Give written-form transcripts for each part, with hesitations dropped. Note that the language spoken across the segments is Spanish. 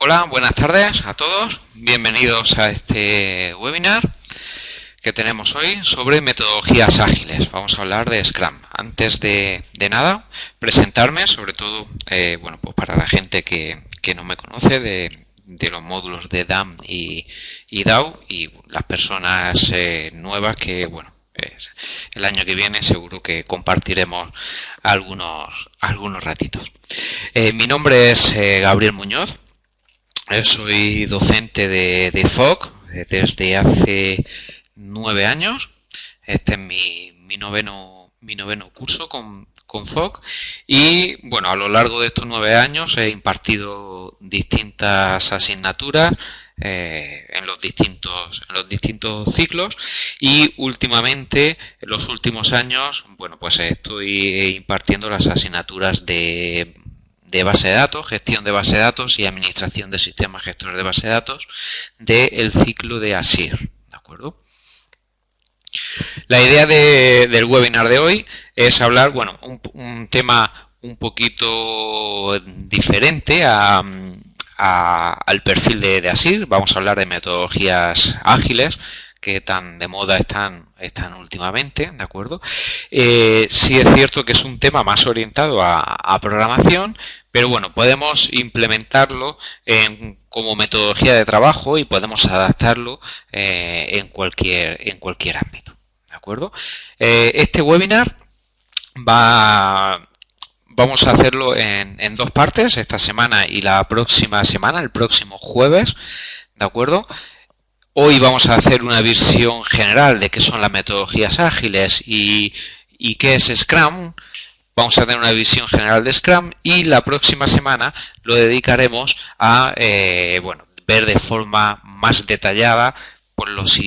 Hola, buenas tardes a todos. Bienvenidos a este webinar que tenemos hoy sobre metodologías ágiles. Vamos a hablar de Scrum. Antes de nada, presentarme, sobre todo pues para la gente que no me conoce de los módulos de DAM y DAO, y las personas nuevas que, el año que viene seguro que compartiremos algunos ratitos. Mi nombre es Gabriel Muñoz. Soy docente de FOC desde hace 9 años. Este es mi noveno curso con FOC. Y bueno, a lo largo de estos 9 años he impartido distintas asignaturas en los distintos ciclos, y últimamente, en los últimos años, pues estoy impartiendo las asignaturas de base de datos, gestión de base de datos y administración de sistemas gestores de base de datos del ciclo de ASIR, ¿de acuerdo? La idea del webinar de hoy es hablar, un tema un poquito diferente al perfil de ASIR. Vamos a hablar de metodologías ágiles que tan de moda están últimamente, ¿de acuerdo? Sí es cierto que es un tema más orientado a programación, pero bueno, podemos implementarlo como metodología de trabajo y podemos adaptarlo en cualquier ámbito, ¿de acuerdo? Este webinar vamos a hacerlo en 2 partes, esta semana y la próxima semana, el próximo jueves, ¿de acuerdo? Hoy vamos a hacer una visión general de qué son las metodologías ágiles y qué es Scrum. Vamos a tener una visión general de Scrum, y la próxima semana lo dedicaremos a ver de forma más detallada por los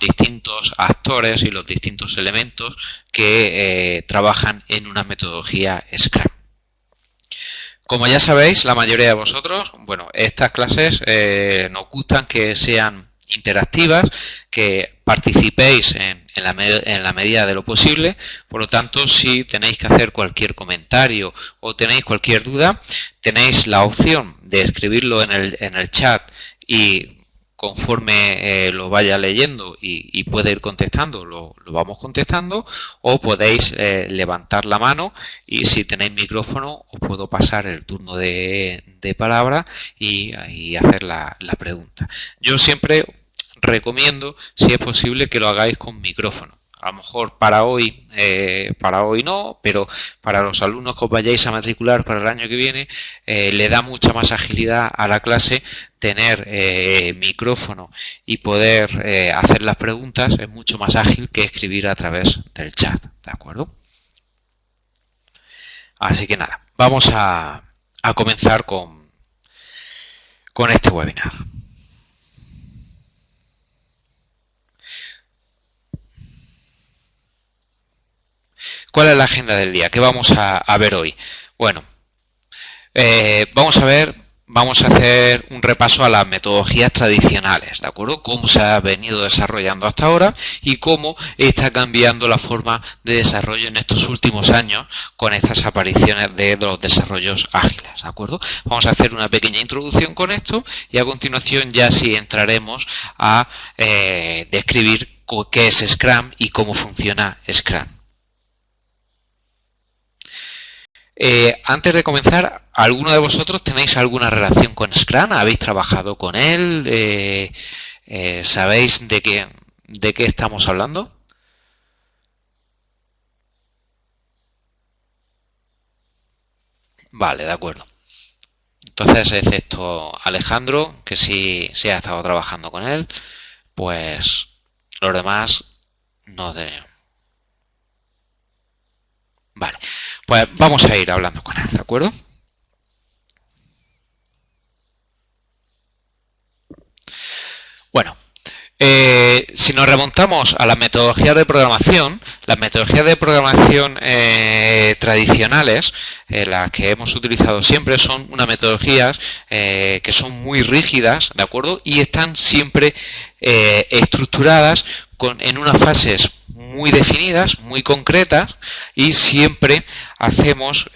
distintos actores y los distintos elementos que trabajan en una metodología Scrum. Como ya sabéis, la mayoría de vosotros, estas clases nos gustan que sean interactivas, que participéis en la medida de lo posible. Por lo tanto, si tenéis que hacer cualquier comentario o tenéis cualquier duda, tenéis la opción de escribirlo en el chat, y conforme lo vaya leyendo y pueda ir contestando, lo vamos contestando, o podéis levantar la mano, y si tenéis micrófono os puedo pasar el turno de palabra y hacer la pregunta. Yo siempre recomiendo, si es posible, que lo hagáis con micrófono. A lo mejor para hoy no, pero para los alumnos que os vayáis a matricular para el año que viene, le da mucha más agilidad a la clase tener micrófono y poder hacer las preguntas. Es mucho más ágil que escribir a través del chat, ¿de acuerdo? Así que nada, vamos a comenzar con este webinar. ¿Cuál es la agenda del día? ¿Qué vamos a ver hoy? Bueno, vamos a hacer un repaso a las metodologías tradicionales, ¿de acuerdo? Cómo se ha venido desarrollando hasta ahora y cómo está cambiando la forma de desarrollo en estos últimos años con estas apariciones de los desarrollos ágiles, ¿de acuerdo? Vamos a hacer una pequeña introducción con esto, y a continuación ya sí entraremos a describir qué es Scrum y cómo funciona Scrum. Antes de comenzar, ¿alguno de vosotros tenéis alguna relación con Scrum? ¿Habéis trabajado con él? ¿Sabéis de qué estamos hablando? Vale, de acuerdo. Entonces, excepto Alejandro, que sí ha estado trabajando con él, pues los demás no tenemos. Vale, pues vamos a ir hablando con él, ¿de acuerdo? Bueno, si nos remontamos a las metodologías de programación, tradicionales, las que hemos utilizado siempre, son unas metodologías que son muy rígidas, ¿de acuerdo? Y están siempre estructuradas en unas fases muy definidas, muy concretas, y siempre hacemos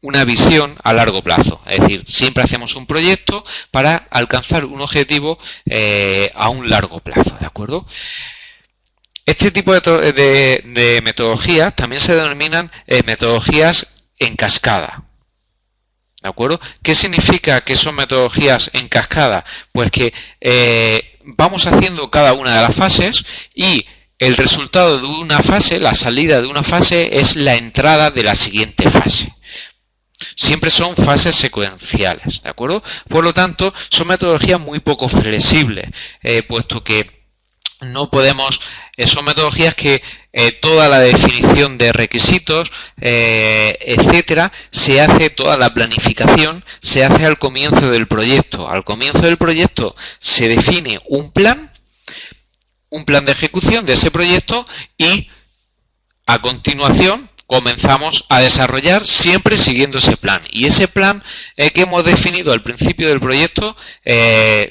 una visión a largo plazo. Es decir, siempre hacemos un proyecto para alcanzar un objetivo a un largo plazo, ¿de acuerdo? Este tipo de metodologías también se denominan metodologías en cascada. ¿De acuerdo? ¿Qué significa que son metodologías en cascada? Pues que vamos haciendo cada una de las fases y el resultado de una fase, la salida de una fase, es la entrada de la siguiente fase. Siempre son fases secuenciales, ¿de acuerdo? Por lo tanto, son metodologías muy poco flexibles, puesto que no podemos, son metodologías que toda la definición de requisitos, etcétera, se hace, toda la planificación se hace al comienzo del proyecto. Al comienzo del proyecto se define un plan de ejecución de ese proyecto y a continuación comenzamos a desarrollar siempre siguiendo ese plan. Y ese plan que hemos definido al principio del proyecto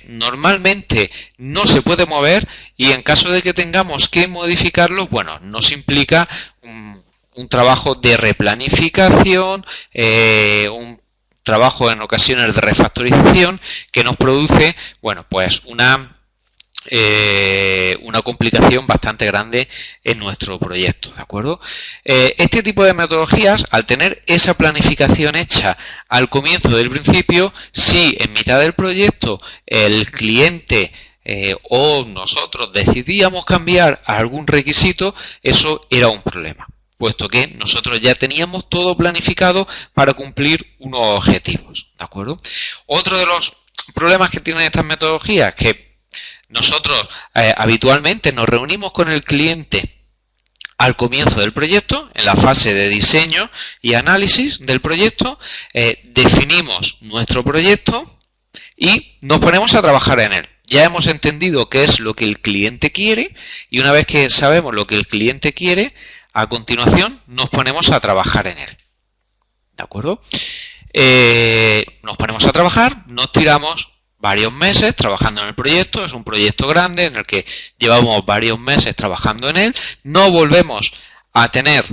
normalmente no se puede mover y en caso de que tengamos que modificarlo, bueno, nos implica un trabajo de replanificación, un trabajo en ocasiones de refactorización que nos produce, bueno, pues una complicación bastante grande en nuestro proyecto, ¿de acuerdo? Este tipo de metodologías, al tener esa planificación hecha al comienzo del principio, si en mitad del proyecto el cliente o nosotros decidíamos cambiar algún requisito, eso era un problema, puesto que nosotros ya teníamos todo planificado para cumplir unos objetivos, ¿de acuerdo? Otro de los problemas que tienen estas metodologías, que nosotros habitualmente nos reunimos con el cliente al comienzo del proyecto, en la fase de diseño y análisis del proyecto, definimos nuestro proyecto y nos ponemos a trabajar en él. Ya hemos entendido qué es lo que el cliente quiere y una vez que sabemos lo que el cliente quiere, a continuación nos ponemos a trabajar en él. ¿De acuerdo? Nos ponemos a trabajar, nos tiramos varios meses trabajando en el proyecto, es un proyecto grande en el que llevamos varios meses trabajando en él, no volvemos a tener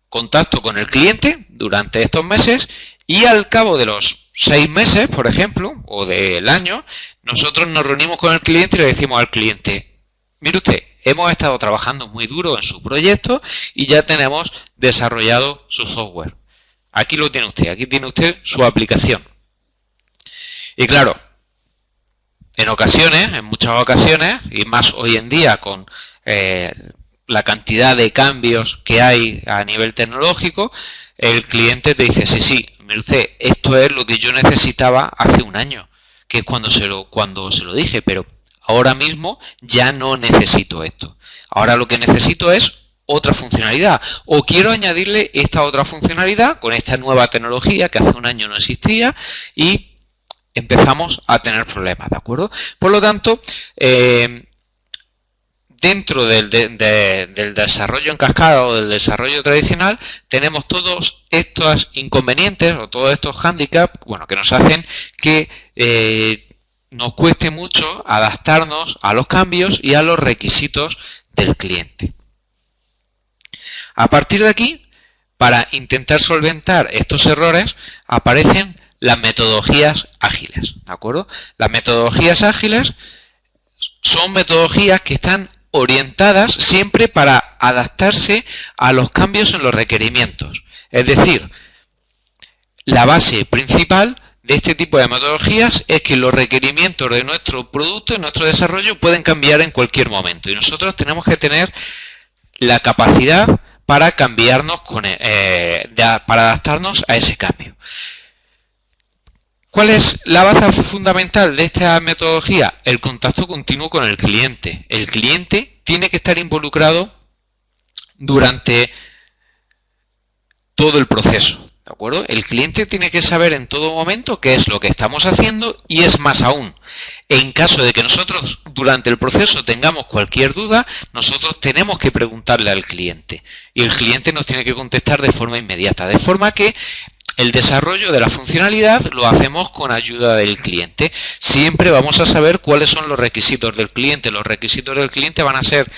contacto con el cliente durante estos meses y al cabo de los 6 meses, por ejemplo, o del año, nosotros nos reunimos con el cliente y le decimos al cliente, mire usted, hemos estado trabajando muy duro en su proyecto y ya tenemos desarrollado su software. Aquí lo tiene usted, aquí tiene usted su aplicación. Y claro, en muchas ocasiones, y más hoy en día con la cantidad de cambios que hay a nivel tecnológico, el cliente te dice, sí, mire usted, esto es lo que yo necesitaba hace un año, que es cuando se lo dije, pero ahora mismo ya no necesito esto. Ahora lo que necesito es otra funcionalidad, o quiero añadirle esta otra funcionalidad con esta nueva tecnología que hace un año no existía y empezamos a tener problemas, ¿de acuerdo? Por lo tanto, dentro del desarrollo en cascada o del desarrollo tradicional, tenemos todos estos inconvenientes o todos estos hándicaps, bueno, que nos hacen que nos cueste mucho adaptarnos a los cambios y a los requisitos del cliente. A partir de aquí, para intentar solventar estos errores, aparecen las metodologías ágiles, ¿de acuerdo? Las metodologías ágiles son metodologías que están orientadas siempre para adaptarse a los cambios en los requerimientos. Es decir, la base principal de este tipo de metodologías es que los requerimientos de nuestro producto y nuestro desarrollo pueden cambiar en cualquier momento y nosotros tenemos que tener la capacidad para cambiarnos para adaptarnos a ese cambio. ¿Cuál es la base fundamental de esta metodología? El contacto continuo con el cliente. El cliente tiene que estar involucrado durante todo el proceso, ¿de acuerdo? El cliente tiene que saber en todo momento qué es lo que estamos haciendo y es más aún. En caso de que nosotros durante el proceso tengamos cualquier duda, nosotros tenemos que preguntarle al cliente y el cliente nos tiene que contestar de forma inmediata, de forma que el desarrollo de la funcionalidad lo hacemos con ayuda del cliente. Siempre vamos a saber cuáles son los requisitos del cliente. Los requisitos del cliente van a ser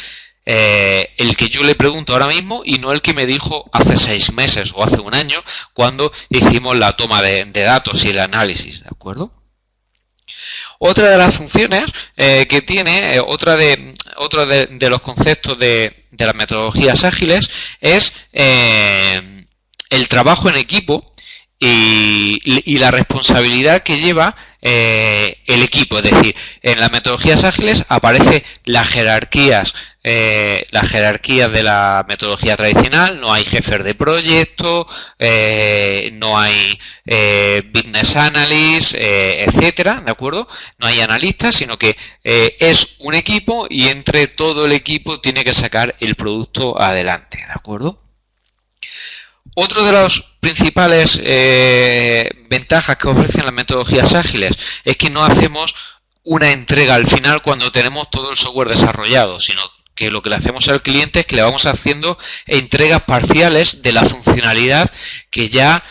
el que yo le pregunto ahora mismo y no el que me dijo hace 6 meses o hace un año cuando hicimos la toma de datos y el análisis, ¿de acuerdo? Otra de las funciones que tiene, otro de los conceptos de las metodologías ágiles es el trabajo en equipo y la responsabilidad que lleva el equipo. Es decir, en las metodologías ágiles aparece las jerarquías de la metodología tradicional. No hay jefes de proyecto, no hay business analyst, etcétera, ¿de acuerdo? No hay analistas, sino que es un equipo y entre todo el equipo tiene que sacar el producto adelante, ¿de acuerdo? Otro de los principales ventajas que ofrecen las metodologías ágiles es que no hacemos una entrega al final cuando tenemos todo el software desarrollado, sino que lo que le hacemos al cliente es que le vamos haciendo entregas parciales de la funcionalidad que ya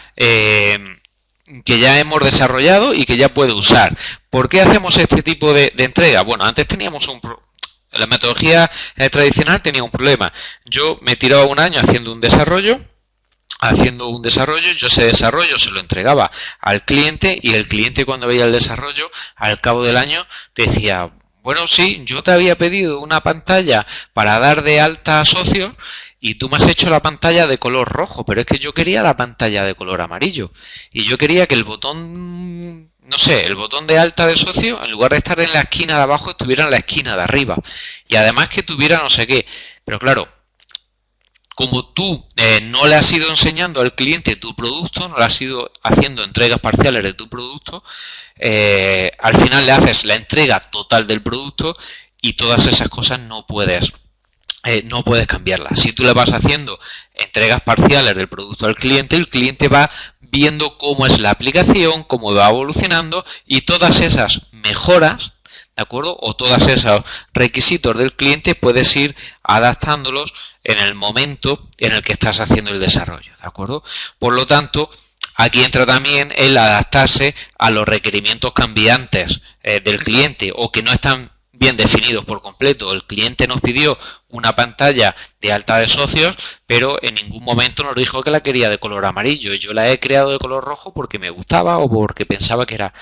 hemos desarrollado y que ya puede usar. ¿Por qué hacemos este tipo de entrega? Bueno, antes teníamos la metodología tradicional tenía un problema. Yo me tiraba un año haciendo un desarrollo, yo ese desarrollo se lo entregaba al cliente y el cliente cuando veía el desarrollo, al cabo del año, te decía, bueno, sí, yo te había pedido una pantalla para dar de alta a socios y tú me has hecho la pantalla de color rojo, pero es que yo quería la pantalla de color amarillo y yo quería que el botón, no sé, el botón de alta de socio, en lugar de estar en la esquina de abajo, estuviera en la esquina de arriba y además que tuviera no sé qué, pero claro, como tú no le has ido enseñando al cliente tu producto, no le has ido haciendo entregas parciales de tu producto, al final le haces la entrega total del producto y todas esas cosas no puedes cambiarlas. Si tú le vas haciendo entregas parciales del producto al cliente, el cliente va viendo cómo es la aplicación, cómo va evolucionando y todas esas mejoras, ¿de acuerdo? O todos esos requisitos del cliente puedes ir adaptándolos en el momento en el que estás haciendo el desarrollo, ¿de acuerdo? Por lo tanto, aquí entra también el adaptarse a los requerimientos cambiantes del cliente o que no están bien definidos por completo. El cliente nos pidió una pantalla de alta de socios, pero en ningún momento nos dijo que la quería de color amarillo. Yo la he creado de color rojo porque me gustaba o porque pensaba que era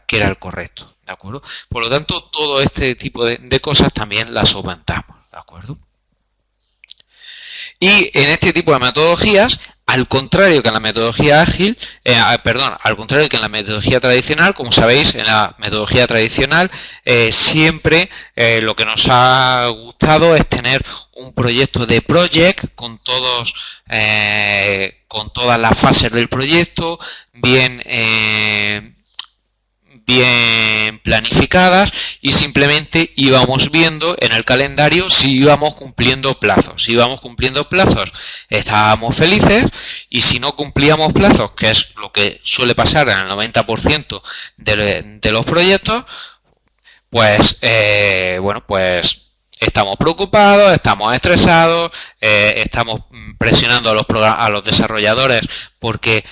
el correcto, ¿de acuerdo? Por lo tanto, todo este tipo de cosas también las solventamos, ¿de acuerdo? Y en este tipo de metodologías, al contrario que en la metodología ágil, al contrario que en la metodología tradicional, como sabéis, en la metodología tradicional siempre lo que nos ha gustado es tener un proyecto de project con todas las fases del proyecto bien planificadas y simplemente íbamos viendo en el calendario si íbamos cumpliendo plazos. Si íbamos cumpliendo plazos estábamos felices y si no cumplíamos plazos, que es lo que suele pasar en el 90% de los proyectos, pues estamos preocupados, estamos estresados, estamos presionando a los desarrolladores porque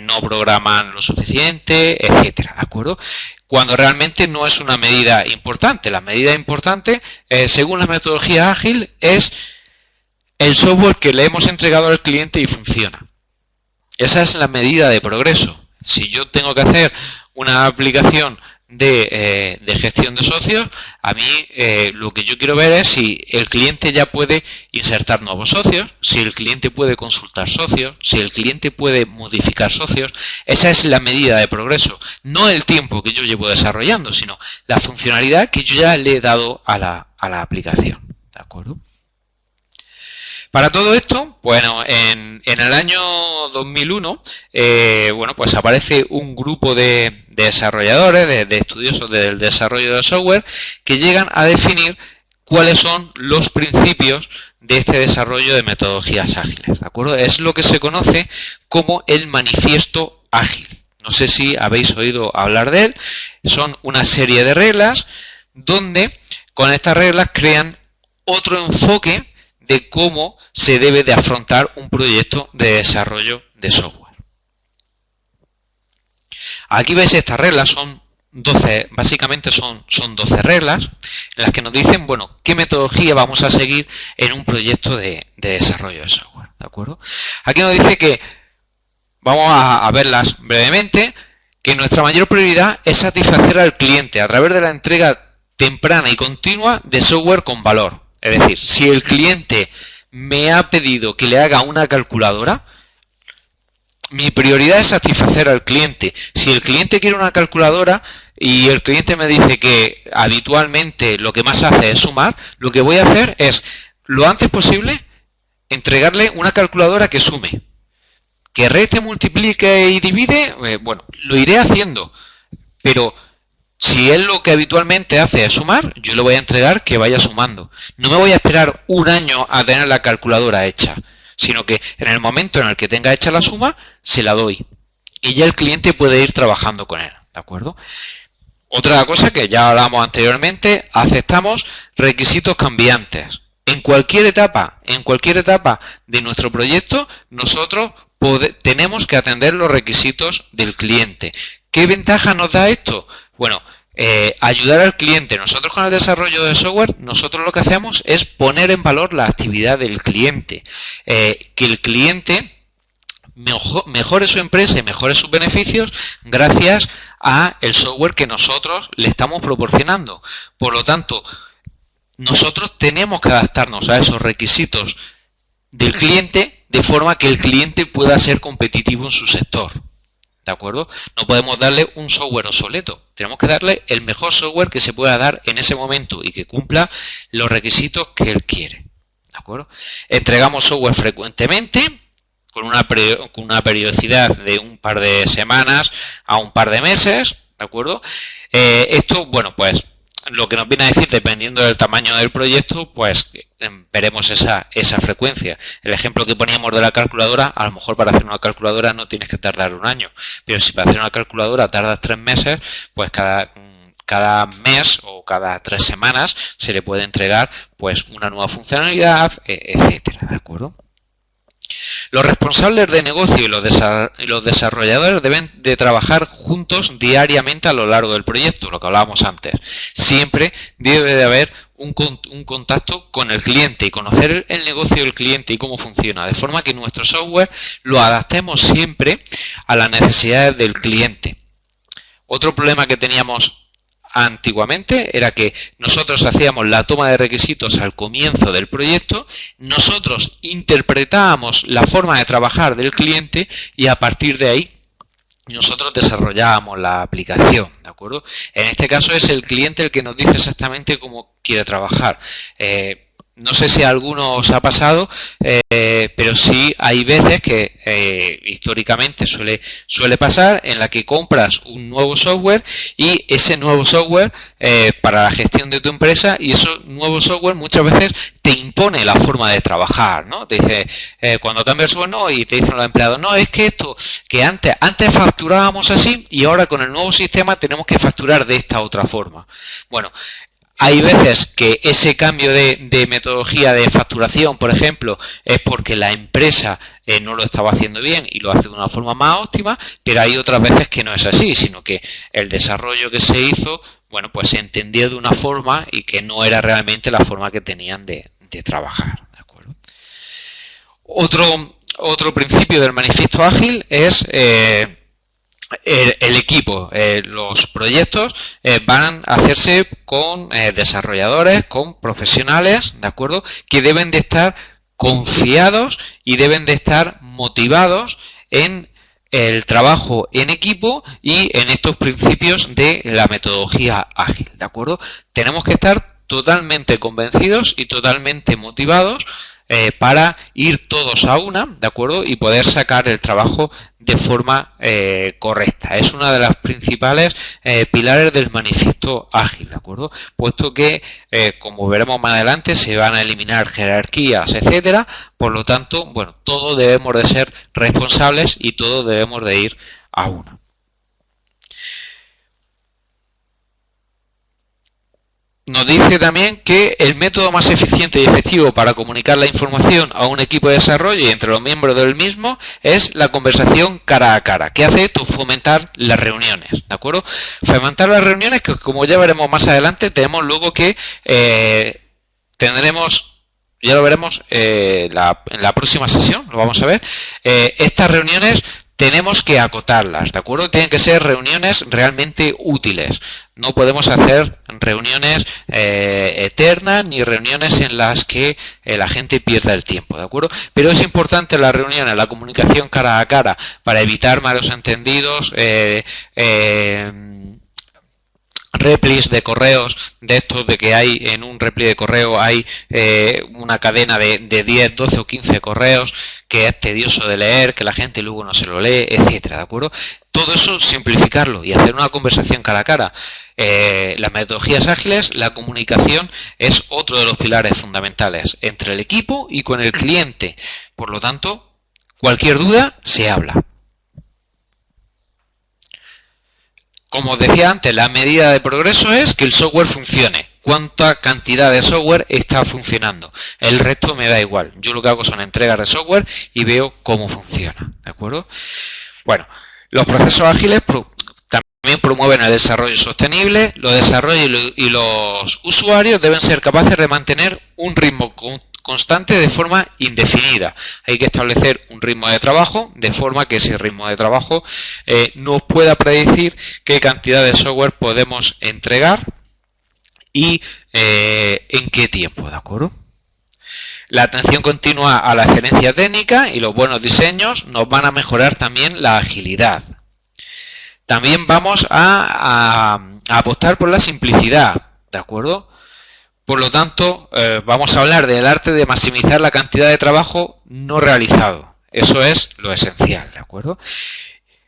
no programan lo suficiente, etcétera, ¿de acuerdo? Cuando realmente no es una medida importante. La medida importante, según la metodología ágil, es el software que le hemos entregado al cliente y funciona. Esa es la medida de progreso. Si yo tengo que hacer una aplicación de gestión de socios, a mí lo que yo quiero ver es si el cliente ya puede insertar nuevos socios, si el cliente puede consultar socios, si el cliente puede modificar socios. Esa es la medida de progreso, no el tiempo que yo llevo desarrollando, sino la funcionalidad que yo ya le he dado a la aplicación, ¿de acuerdo? Para todo esto, bueno, en el año 2001, pues aparece un grupo de desarrolladores, de estudiosos del desarrollo de software, que llegan a definir cuáles son los principios de este desarrollo de metodologías ágiles, ¿de acuerdo? Es lo que se conoce como el manifiesto ágil. No sé si habéis oído hablar de él. Son una serie de reglas donde con estas reglas crean otro enfoque de cómo se debe de afrontar un proyecto de desarrollo de software. Aquí veis estas reglas, son básicamente son 12 reglas en las que nos dicen, bueno, qué metodología vamos a seguir en un proyecto de desarrollo de software, ¿de acuerdo? Aquí nos dice que, vamos a verlas brevemente, que nuestra mayor prioridad es satisfacer al cliente a través de la entrega temprana y continua de software con valor. Es decir, si el cliente me ha pedido que le haga una calculadora, mi prioridad es satisfacer al cliente. Si el cliente quiere una calculadora y el cliente me dice que habitualmente lo que más hace es sumar, lo que voy a hacer es, lo antes posible, entregarle una calculadora que sume. Que reste, multiplique y divide, bueno, lo iré haciendo, pero si él lo que habitualmente hace es sumar, yo le voy a entregar que vaya sumando. No me voy a esperar un año a tener la calculadora hecha, sino que en el momento en el que tenga hecha la suma, se la doy. Y ya el cliente puede ir trabajando con él, ¿de acuerdo? Otra cosa que ya hablamos anteriormente, aceptamos requisitos cambiantes. En cualquier etapa de nuestro proyecto, nosotros tenemos que atender los requisitos del cliente. ¿Qué ventaja nos da esto? Bueno, ayudar al cliente. Nosotros con el desarrollo de software, nosotros lo que hacemos es poner en valor la actividad del cliente. Que el cliente mejore su empresa y mejore sus beneficios gracias a el software que nosotros le estamos proporcionando. Por lo tanto, nosotros tenemos que adaptarnos a esos requisitos del cliente de forma que el cliente pueda ser competitivo en su sector. ¿De acuerdo? No podemos darle un software obsoleto. Tenemos que darle el mejor software que se pueda dar en ese momento y que cumpla los requisitos que él quiere. ¿De acuerdo? Entregamos software frecuentemente, con una periodicidad de un par de semanas a un par de meses. ¿De acuerdo? Esto, bueno, pues lo que nos viene a decir, dependiendo del tamaño del proyecto, pues veremos esa frecuencia. El ejemplo que poníamos de la calculadora, a lo mejor para hacer una calculadora no tienes que tardar un año, pero si para hacer una calculadora tardas 3 meses, pues cada mes o cada 3 semanas se le puede entregar pues una nueva funcionalidad, etcétera, ¿de acuerdo? Los responsables de negocio y los desarrolladores deben de trabajar juntos diariamente a lo largo del proyecto, lo que hablábamos antes. Siempre debe de haber un contacto con el cliente y conocer el negocio del cliente y cómo funciona, de forma que nuestro software lo adaptemos siempre a las necesidades del cliente. Otro problema que teníamos antiguamente era que nosotros hacíamos la toma de requisitos al comienzo del proyecto, nosotros interpretábamos la forma de trabajar del cliente y a partir de ahí nosotros desarrollábamos la aplicación, ¿de acuerdo? En este caso es el cliente el que nos dice exactamente cómo quiere trabajar. No sé si a alguno os ha pasado, pero sí hay veces que históricamente suele pasar en la que compras un nuevo software y ese nuevo software para la gestión de tu empresa, y ese nuevo software muchas veces te impone la forma de trabajar, ¿no? Te dice, cuando cambias el software, no, y te dicen los empleados, no, es que esto, que antes facturábamos así y ahora con el nuevo sistema tenemos que facturar de esta otra forma. Bueno, hay veces que ese cambio de metodología de facturación, por ejemplo, es porque la empresa no lo estaba haciendo bien y lo hace de una forma más óptima, pero hay otras veces que no es así, sino que el desarrollo que se hizo, bueno, pues se entendió de una forma y que no era realmente la forma que tenían de trabajar, ¿de acuerdo? Otro principio del manifiesto ágil es el equipo. Los proyectos van a hacerse con desarrolladores, con profesionales, ¿de acuerdo? Que deben de estar confiados y deben de estar motivados en el trabajo en equipo y en estos principios de la metodología ágil, ¿de acuerdo? Tenemos que estar totalmente convencidos y totalmente motivados para ir todos a una, ¿de acuerdo? Y poder sacar el trabajo de forma correcta. Es una de las principales pilares del manifiesto ágil, ¿de acuerdo? Puesto que, como veremos más adelante, se van a eliminar jerarquías, etcétera. Por lo tanto, bueno, todos debemos de ser responsables y todos debemos de ir a una. nos dice también que el método más eficiente y efectivo para comunicar la información a un equipo de desarrollo y entre los miembros del mismo es la conversación cara a cara. ¿Qué hace esto? Fomentar las reuniones, ¿de acuerdo? Fomentar las reuniones que, como ya veremos más adelante, tenemos luego que tendremos, ya lo veremos en la próxima sesión, lo vamos a ver, estas reuniones tenemos que acotarlas, ¿de acuerdo? Tienen que ser reuniones realmente útiles. No podemos hacer reuniones eternas ni reuniones en las que la gente pierda el tiempo, ¿de acuerdo? Pero es importante las reuniones, la comunicación cara a cara para evitar malos entendidos, replis de correos, de estos de que hay en un repli de correo hay una cadena de 10, 12 o 15 correos que es tedioso de leer, que la gente luego no se lo lee, etcétera, ¿de acuerdo? Todo eso simplificarlo y hacer una conversación cara a cara. Las metodologías ágiles, la comunicación es otro de los pilares fundamentales entre el equipo y con el cliente. Por lo tanto, cualquier duda se habla. Como os decía antes, la medida de progreso es que el software funcione. ¿Cuánta cantidad de software está funcionando? El resto me da igual. Yo lo que hago son entregas de software y veo cómo funciona. ¿De acuerdo? Bueno, los procesos ágiles también promueven el desarrollo sostenible. Los desarrollos y los usuarios deben ser capaces de mantener un ritmo constante de forma indefinida. Hay que establecer un ritmo de trabajo de forma que ese ritmo de trabajo nos pueda predecir qué cantidad de software podemos entregar y en qué tiempo, ¿de acuerdo? La atención continua a la excelencia técnica y los buenos diseños nos van a mejorar también la agilidad. También vamos a apostar por la simplicidad, ¿de acuerdo? Por lo tanto, vamos a hablar del arte de maximizar la cantidad de trabajo no realizado. Eso es lo esencial, ¿de acuerdo?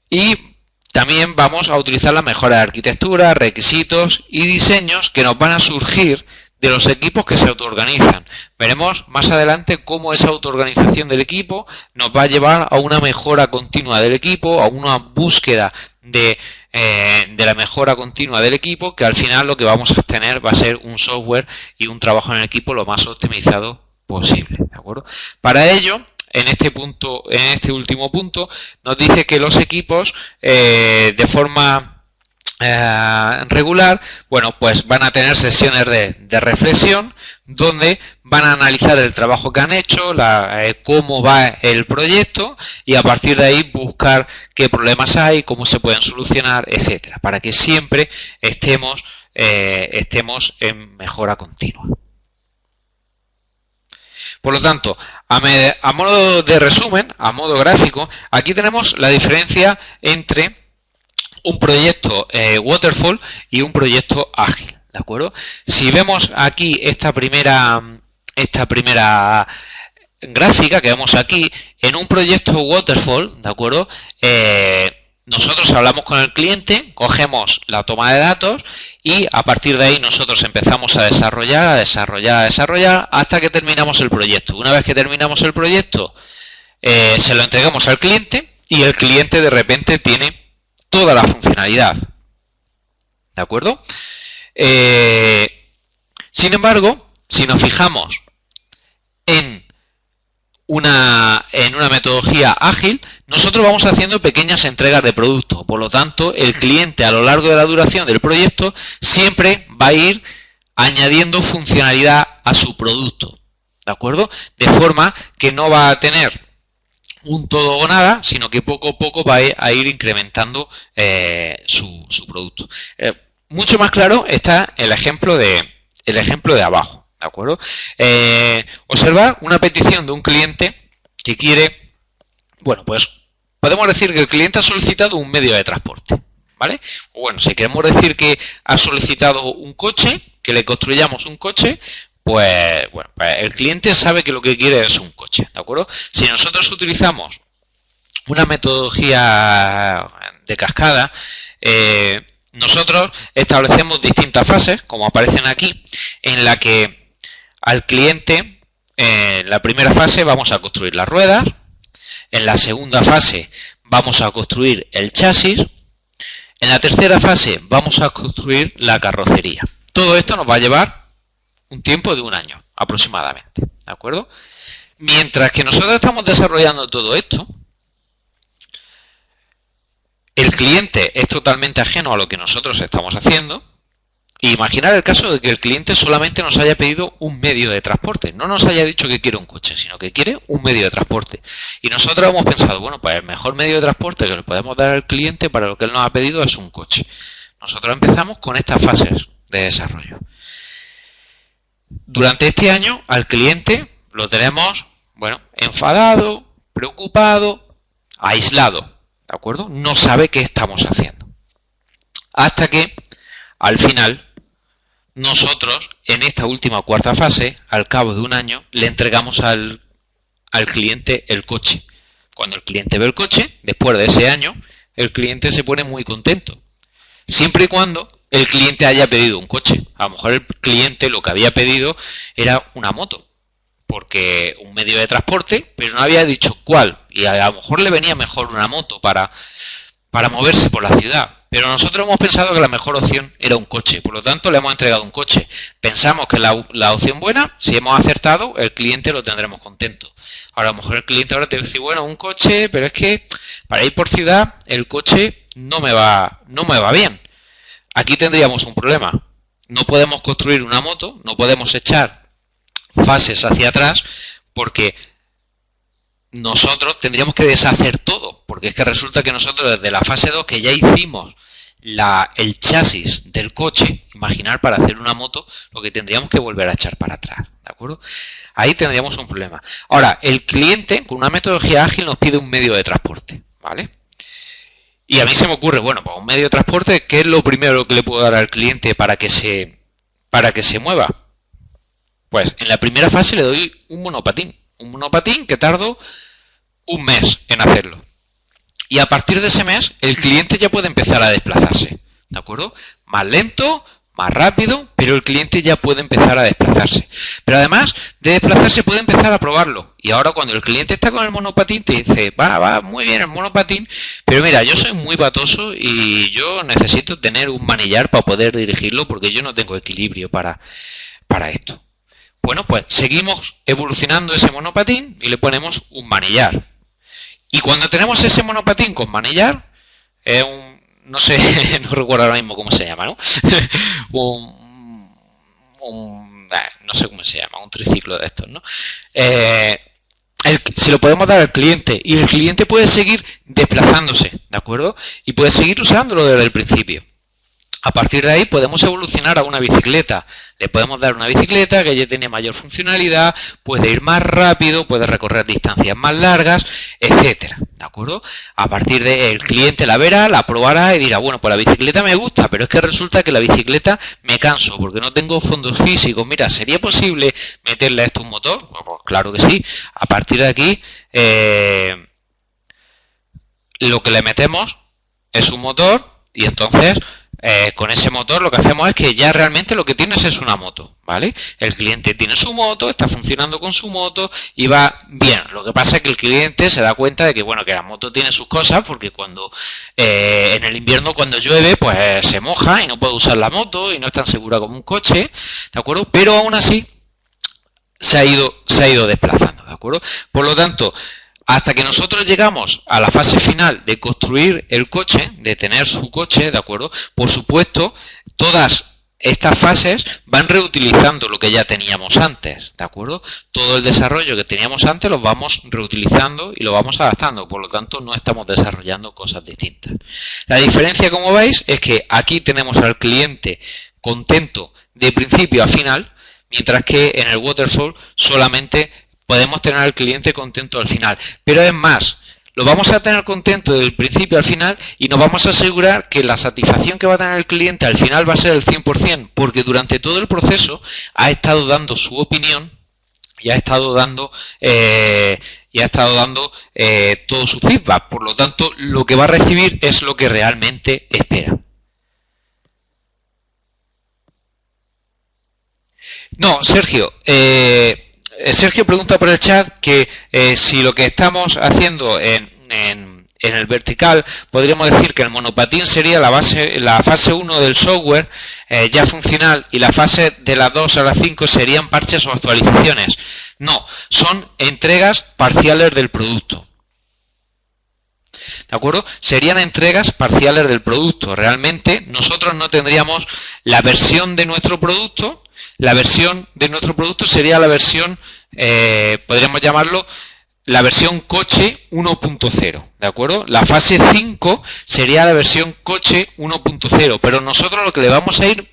Y también vamos a utilizar la mejora de arquitectura, requisitos y diseños que nos van a surgir de los equipos que se autoorganizan. Veremos más adelante cómo esa autoorganización del equipo nos va a llevar a una mejora continua del equipo, a una búsqueda de la mejora continua del equipo, que al final lo que vamos a obtener va a ser un software y un trabajo en el equipo lo más optimizado posible, ¿de acuerdo? Para ello, en este último punto, nos dice que los equipos de forma regular, bueno, pues van a tener sesiones de reflexión donde van a analizar el trabajo que han hecho, cómo va el proyecto y a partir de ahí buscar qué problemas hay, cómo se pueden solucionar, etcétera, para que siempre estemos en mejora continua. Por lo tanto, a modo de resumen, a modo gráfico, aquí tenemos la diferencia entre un proyecto waterfall y un proyecto ágil, ¿de acuerdo? Si vemos aquí esta primera gráfica que vemos aquí, en un proyecto waterfall, ¿de acuerdo? Nosotros hablamos con el cliente, cogemos la toma de datos y a partir de ahí nosotros empezamos a desarrollar, hasta que terminamos el proyecto. Una vez que terminamos el proyecto, se lo entregamos al cliente y el cliente de repente tiene toda la funcionalidad, ¿de acuerdo? Sin embargo, si nos fijamos en una metodología ágil, nosotros vamos haciendo pequeñas entregas de producto. Por lo tanto, el cliente a lo largo de la duración del proyecto siempre va a ir añadiendo funcionalidad a su producto, ¿de acuerdo? De forma que no va a tener un todo o nada, sino que poco a poco va a ir incrementando su producto. Mucho más claro está el ejemplo de abajo, ¿de acuerdo? Observar una petición de un cliente que quiere, bueno, pues podemos decir que el cliente ha solicitado un medio de transporte, ¿vale? O bueno, si queremos decir que ha solicitado un coche, que le construyamos un coche, pues bueno, pues el cliente sabe que lo que quiere es un coche, ¿de acuerdo? Si nosotros utilizamos una metodología de cascada, nosotros establecemos distintas fases, como aparecen aquí, en la que al cliente, en la primera fase vamos a construir las ruedas, en la segunda fase vamos a construir el chasis, en la tercera fase vamos a construir la carrocería. Todo esto nos va a llevar un tiempo de un año aproximadamente, ¿de acuerdo? Mientras que nosotros estamos desarrollando todo esto, el cliente es totalmente ajeno a lo que nosotros estamos haciendo. Imaginar el caso de que el cliente solamente nos haya pedido un medio de transporte, no nos haya dicho que quiere un coche, sino que quiere un medio de transporte. Y nosotros hemos pensado, bueno, pues el mejor medio de transporte que le podemos dar al cliente para lo que él nos ha pedido es un coche. Nosotros empezamos con estas fases de desarrollo. Durante este año al cliente lo tenemos, bueno, enfadado, preocupado, aislado, ¿de acuerdo? No sabe qué estamos haciendo. Hasta que al final nosotros, en esta última cuarta fase, al cabo de un año, le entregamos al cliente el coche. Cuando el cliente ve el coche, después de ese año, el cliente se pone muy contento. Siempre y cuando el cliente haya pedido un coche. A lo mejor el cliente lo que había pedido era una moto, porque un medio de transporte, pero no había dicho cuál. Y a lo mejor le venía mejor una moto para moverse por la ciudad. Pero nosotros hemos pensado que la mejor opción era un coche, por lo tanto le hemos entregado un coche. Pensamos que la opción buena, si hemos acertado, el cliente lo tendremos contento. Ahora, a lo mejor el cliente ahora te dice, bueno, un coche, pero es que para ir por ciudad el coche no me va bien. Aquí tendríamos un problema. No podemos construir una moto, no podemos echar fases hacia atrás, porque nosotros tendríamos que deshacer todo, porque es que resulta que nosotros desde la fase 2 que ya hicimos el chasis del coche, imaginar para hacer una moto, lo que tendríamos que volver a echar para atrás, ¿de acuerdo? Ahí tendríamos un problema. Ahora, el cliente con una metodología ágil nos pide un medio de transporte, ¿vale? Y a mí se me ocurre, bueno, pues un medio de transporte, ¿qué es lo primero que le puedo dar al cliente para que se mueva? Pues en la primera fase le doy un monopatín que tardo un mes en hacerlo. Y a partir de ese mes, el cliente ya puede empezar a desplazarse, ¿de acuerdo? Más lento, más rápido, pero el cliente ya puede empezar a desplazarse. Pero además de desplazarse puede empezar a probarlo. Y ahora cuando el cliente está con el monopatín te dice, va muy bien el monopatín, pero mira, yo soy muy patoso y yo necesito tener un manillar para poder dirigirlo porque yo no tengo equilibrio para esto. Bueno, pues seguimos evolucionando ese monopatín y le ponemos un manillar. Y cuando tenemos ese monopatín con manillar, es no sé, no recuerdo ahora mismo cómo se llama, ¿no? No sé cómo se llama, un triciclo de estos, ¿no? Si lo podemos dar al cliente y el cliente puede seguir desplazándose, ¿de acuerdo? Y puede seguir usándolo desde el principio. A partir de ahí podemos evolucionar a una bicicleta. Le podemos dar una bicicleta que ya tiene mayor funcionalidad, puede ir más rápido, puede recorrer distancias más largas, etcétera. ¿De acuerdo? A partir de ahí el cliente la verá, la probará y dirá, bueno, pues la bicicleta me gusta, pero es que resulta que la bicicleta me canso porque no tengo fondos físicos. Mira, ¿sería posible meterle a esto un motor? Pues claro que sí. A partir de aquí, lo que le metemos es un motor y entonces con ese motor lo que hacemos es que ya realmente lo que tienes es una moto, ¿vale? El cliente tiene su moto, está funcionando con su moto y va bien. Lo que pasa es que el cliente se da cuenta de que, bueno, que la moto tiene sus cosas porque cuando en el invierno cuando llueve, pues se moja y no puede usar la moto y no es tan segura como un coche, ¿de acuerdo? Pero aún así se ha ido desplazando, ¿de acuerdo? Por lo tanto, hasta que nosotros llegamos a la fase final de construir el coche, de tener su coche, ¿de acuerdo? Por supuesto, todas estas fases van reutilizando lo que ya teníamos antes, ¿de acuerdo? Todo el desarrollo que teníamos antes lo vamos reutilizando y lo vamos adaptando, por lo tanto no estamos desarrollando cosas distintas. La diferencia, como veis, es que aquí tenemos al cliente contento de principio a final, mientras que en el waterfall solamente podemos tener al cliente contento al final. Pero es más, lo vamos a tener contento del principio al final y nos vamos a asegurar que la satisfacción que va a tener el cliente al final va a ser el 100%, porque durante todo el proceso ha estado dando su opinión y ha estado dando todo su feedback. Por lo tanto, lo que va a recibir es lo que realmente espera. No, Sergio, Sergio pregunta por el chat que si lo que estamos haciendo en En el vertical podríamos decir que el monopatín sería la fase 1 del software ya funcional, y la fase de las 2 a las 5 serían parches o actualizaciones. No, son entregas parciales del producto. ¿De acuerdo? Serían entregas parciales del producto. Realmente nosotros no tendríamos la versión de nuestro producto. La versión de nuestro producto sería la versión, podríamos llamarlo, la versión coche 1.0, ¿de acuerdo? La fase 5 sería la versión coche 1.0, pero nosotros lo que le vamos a ir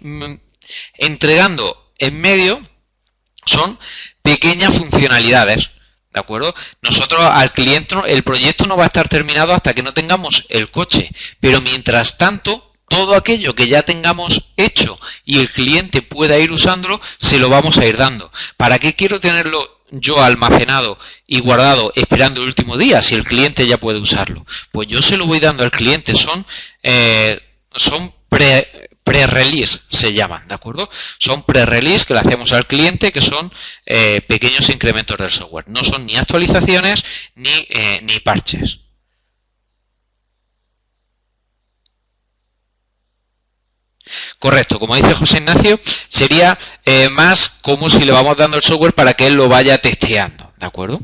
entregando en medio son pequeñas funcionalidades, ¿de acuerdo? Nosotros al cliente, el proyecto no va a estar terminado hasta que no tengamos el coche, pero mientras tanto, todo aquello que ya tengamos hecho y el cliente pueda ir usándolo, se lo vamos a ir dando. ¿Para qué quiero tenerlo yo almacenado y guardado esperando el último día si el cliente ya puede usarlo? Pues yo se lo voy dando al cliente. Son pre-release, se llaman, ¿de acuerdo? Son pre-release que le hacemos al cliente, que son pequeños incrementos del software. No son ni actualizaciones ni parches. Correcto, como dice José Ignacio, sería más como si le vamos dando el software para que él lo vaya testeando, ¿de acuerdo?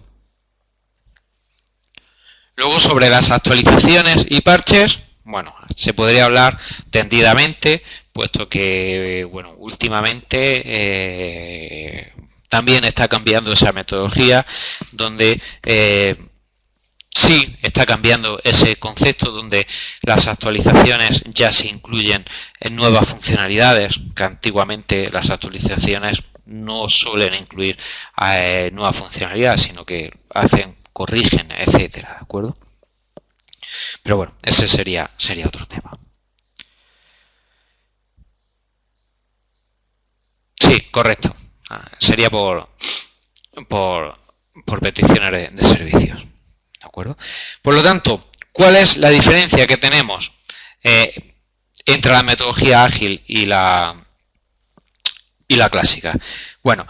Luego, sobre las actualizaciones y parches, bueno, se podría hablar tendidamente, puesto que, bueno, últimamente también está cambiando esa metodología, donde sí está cambiando ese concepto, donde las actualizaciones ya se incluyen en nuevas funcionalidades, que antiguamente las actualizaciones no suelen incluir nuevas funcionalidades, sino que corrigen, etcétera, ¿de acuerdo? Pero bueno, ese sería otro tema. Sí, correcto. Sería por peticiones de servicios. ¿De acuerdo? Por lo tanto, ¿cuál es la diferencia que tenemos entre la metodología ágil y la clásica? Bueno,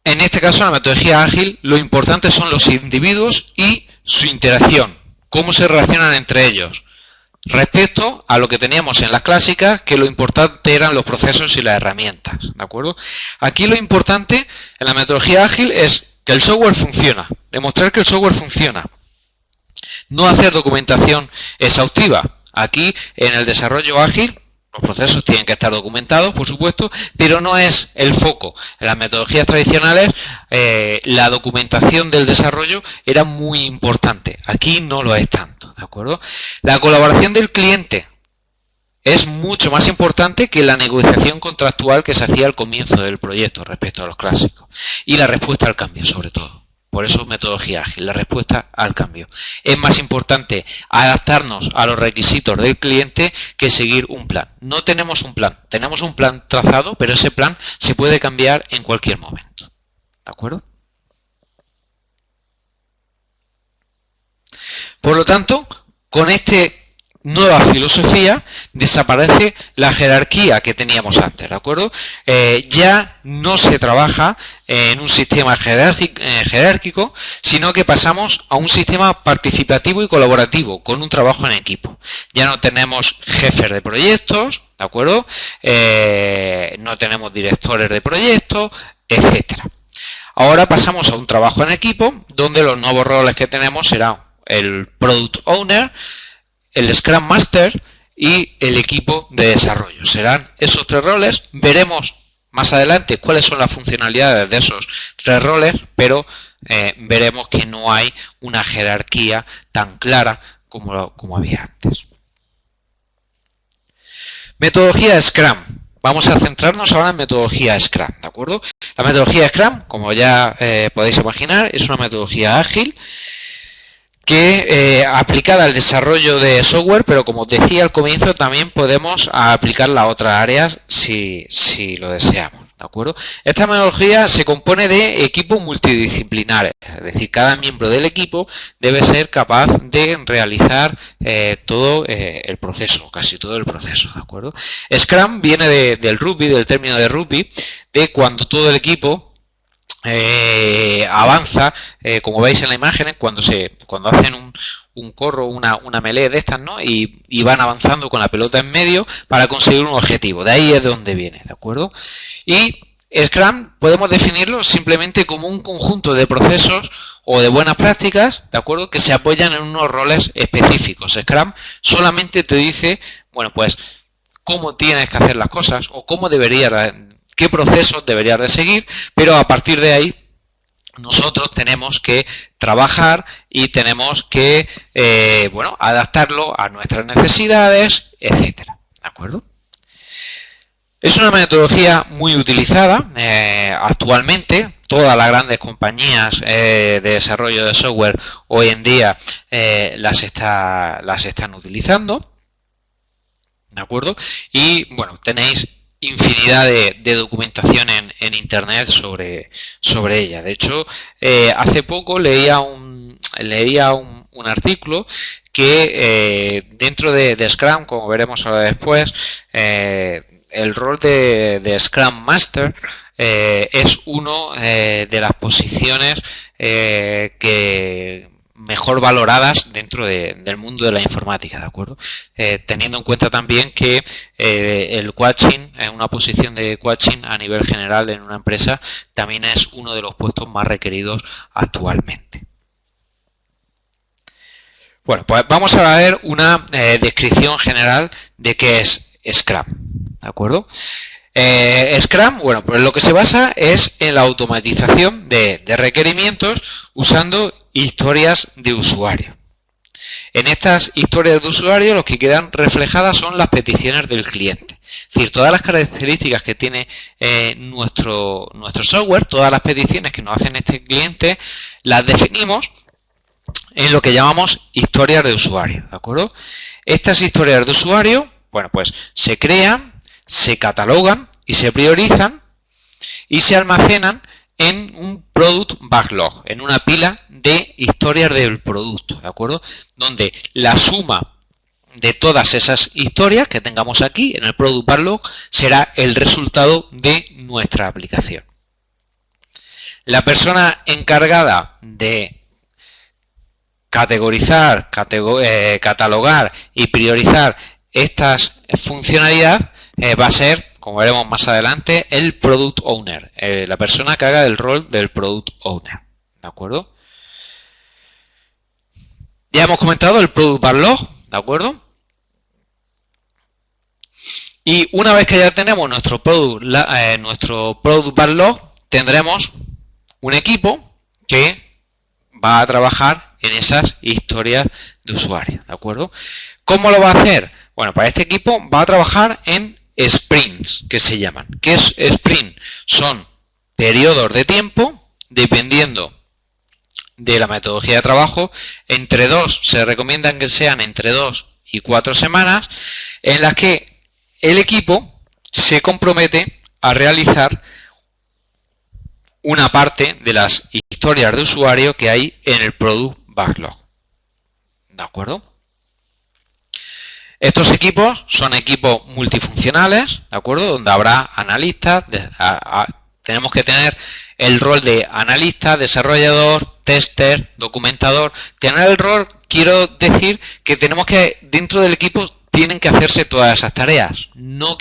en este caso, en la metodología ágil, lo importante son los individuos y su interacción, cómo se relacionan entre ellos, respecto a lo que teníamos en las clásicas, que lo importante eran los procesos y las herramientas, ¿de acuerdo? Aquí lo importante en la metodología ágil es que el software funciona, demostrar que el software funciona, no hacer documentación exhaustiva. Aquí, en el desarrollo ágil, los procesos tienen que estar documentados, por supuesto, pero no es el foco. En las metodologías tradicionales, la documentación del desarrollo era muy importante. Aquí no lo es tanto, ¿de acuerdo? La colaboración del cliente es mucho más importante que la negociación contractual que se hacía al comienzo del proyecto respecto a los clásicos. Y la respuesta al cambio, sobre todo. Por eso metodología ágil, la respuesta al cambio. Es más importante adaptarnos a los requisitos del cliente que seguir un plan. No tenemos un plan, tenemos un plan trazado, pero ese plan se puede cambiar en cualquier momento. ¿De acuerdo? Por lo tanto, con esta nueva filosofía desaparece la jerarquía que teníamos antes, ¿de acuerdo? Ya no se trabaja en un sistema jerárquico, sino que pasamos a un sistema participativo y colaborativo, con un trabajo en equipo. Ya no tenemos jefes de proyectos, ¿de acuerdo? No tenemos directores de proyectos, etcétera. Ahora pasamos a un trabajo en equipo, donde los nuevos roles que tenemos serán el Product Owner, el Scrum Master y el equipo de desarrollo. Serán esos tres roles. Veremos más adelante cuáles son las funcionalidades de esos tres roles, pero veremos que no hay una jerarquía tan clara como había antes. Metodología Scrum. Vamos a centrarnos ahora en metodología Scrum, ¿de acuerdo? La metodología Scrum, como ya podéis imaginar, es una metodología ágil que aplicada al desarrollo de software, pero como os decía al comienzo, también podemos aplicarla a otras áreas si lo deseamos, ¿de acuerdo? Esta metodología se compone de equipos multidisciplinares, es decir, cada miembro del equipo debe ser capaz de realizar todo el proceso, casi todo el proceso, ¿de acuerdo? Scrum viene del Ruby, del término de Ruby, de cuando todo el equipo avanza, como veis en la imagen, cuando hacen un corro, una melee de estas, ¿no? Y van avanzando con la pelota en medio para conseguir un objetivo. De ahí es de donde viene, ¿de acuerdo? Y Scrum podemos definirlo simplemente como un conjunto de procesos o de buenas prácticas, ¿de acuerdo?, que se apoyan en unos roles específicos. Scrum solamente te dice, bueno, pues cómo tienes que hacer las cosas o qué procesos deberías de seguir, pero a partir de ahí nosotros tenemos que trabajar y tenemos que bueno, adaptarlo a nuestras necesidades, etcétera, ¿de acuerdo? Es una metodología muy utilizada actualmente. Todas las grandes compañías de desarrollo de software hoy en día las están utilizando, ¿de acuerdo? Y bueno, tenéis infinidad de documentación en internet sobre ella. De hecho, hace poco leía un artículo que dentro de Scrum, como veremos ahora después, el rol de Scrum Master es uno de las posiciones que mejor valoradas dentro del mundo de la informática, ¿de acuerdo? Teniendo en cuenta también que el coaching, una posición de coaching a nivel general en una empresa, también es uno de los puestos más requeridos actualmente. Bueno, pues vamos a ver una descripción general de qué es Scrum, ¿de acuerdo? Scrum, bueno, pues lo que se basa es en la automatización de requerimientos usando historias de usuario. En estas historias de usuario lo que quedan reflejadas son las peticiones del cliente. Es decir, todas las características que tiene nuestro software, todas las peticiones que nos hacen este cliente, las definimos en lo que llamamos historias de usuario, ¿de acuerdo? Estas historias de usuario, bueno, pues se crean, se catalogan y se priorizan y se almacenan en un product backlog, en una pila de historias del producto, ¿de acuerdo? Donde la suma de todas esas historias que tengamos aquí en el product backlog será el resultado de nuestra aplicación. La persona encargada de categorizar, catalogar y priorizar estas funcionalidades va a ser, como veremos más adelante, el Product Owner, la persona que haga el rol del Product Owner, ¿de acuerdo? Ya hemos comentado el Product Backlog, ¿de acuerdo? Y una vez que ya tenemos nuestro Product Backlog, tendremos un equipo que va a trabajar en esas historias de usuario, ¿de acuerdo? ¿Cómo lo va a hacer? Bueno, para este equipo va a trabajar en sprints, que se llaman. ¿Qué es sprint? Son periodos de tiempo, dependiendo de la metodología de trabajo, se recomiendan que sean entre 2 y 4 semanas, en las que el equipo se compromete a realizar una parte de las historias de usuario que hay en el Product Backlog, ¿de acuerdo? Estos equipos son equipos multifuncionales, ¿de acuerdo? Donde habrá analistas, tenemos que tener el rol de analista, desarrollador, tester, documentador. Tener el rol, quiero decir que dentro del equipo tienen que hacerse todas esas tareas. No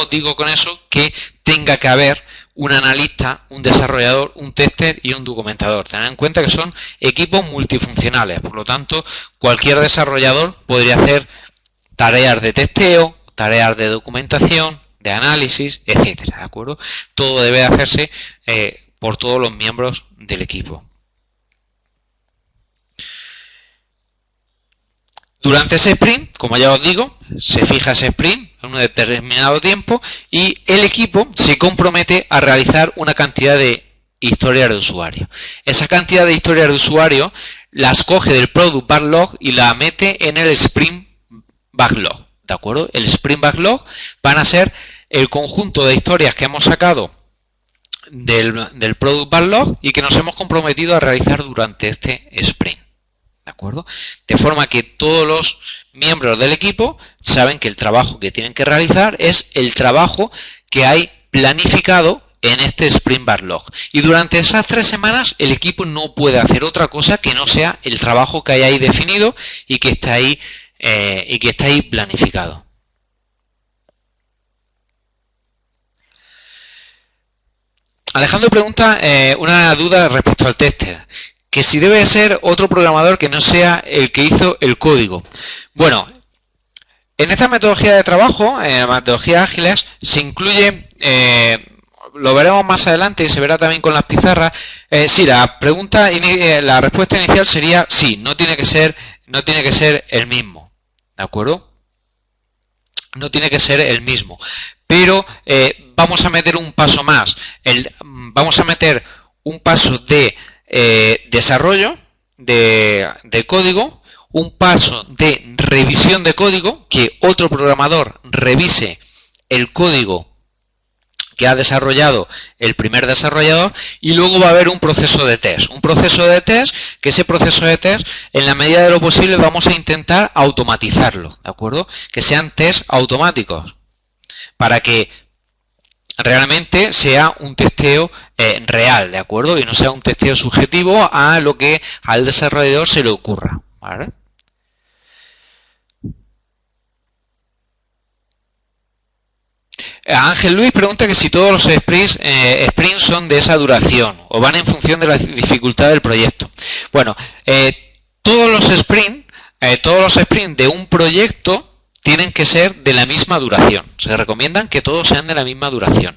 digo con eso que tenga que haber un analista, un desarrollador, un tester y un documentador. Tened en cuenta que son equipos multifuncionales, por lo tanto, cualquier desarrollador podría hacer tareas de testeo, tareas de documentación, de análisis, etcétera, ¿de acuerdo? Todo debe hacerse por todos los miembros del equipo. Durante ese sprint, como ya os digo, se fija ese sprint en un determinado tiempo y el equipo se compromete a realizar una cantidad de historias de usuario. Esa cantidad de historias de usuario las coge del Product Backlog y la mete en el Sprint Backlog, ¿de acuerdo? El Sprint Backlog van a ser el conjunto de historias que hemos sacado del Product Backlog y que nos hemos comprometido a realizar durante este sprint, ¿de acuerdo? De forma que todos los miembros del equipo saben que el trabajo que tienen que realizar es el trabajo que hay planificado en este Sprint Backlog. Y durante esas 3 semanas el equipo no puede hacer otra cosa que no sea el trabajo que hay ahí definido y que está ahí planificado. Alejandro pregunta una duda respecto al tester, que si debe ser otro programador que no sea el que hizo el código. Bueno, en esta metodología de trabajo, en metodologías ágiles, se incluye, lo veremos más adelante y se verá también con las pizarras. Sí, la respuesta inicial sería sí, no tiene que ser el mismo, ¿de acuerdo? No tiene que ser el mismo, pero vamos a meter un paso más. Vamos a meter un paso de desarrollo de código, un paso de revisión de código, que otro programador revise el código que ha desarrollado el primer desarrollador, y luego va a haber un proceso de test. Un proceso de test, que ese proceso de test, en la medida de lo posible, vamos a intentar automatizarlo, ¿de acuerdo? Que sean test automáticos, para que realmente sea un testeo real, ¿de acuerdo? Y no sea un testeo subjetivo a lo que al desarrollador se le ocurra, ¿vale? Ángel Luis pregunta que si todos los sprints son de esa duración o van en función de la dificultad del proyecto. Bueno, todos los sprints de un proyecto tienen que ser de la misma duración. Se recomiendan que todos sean de la misma duración.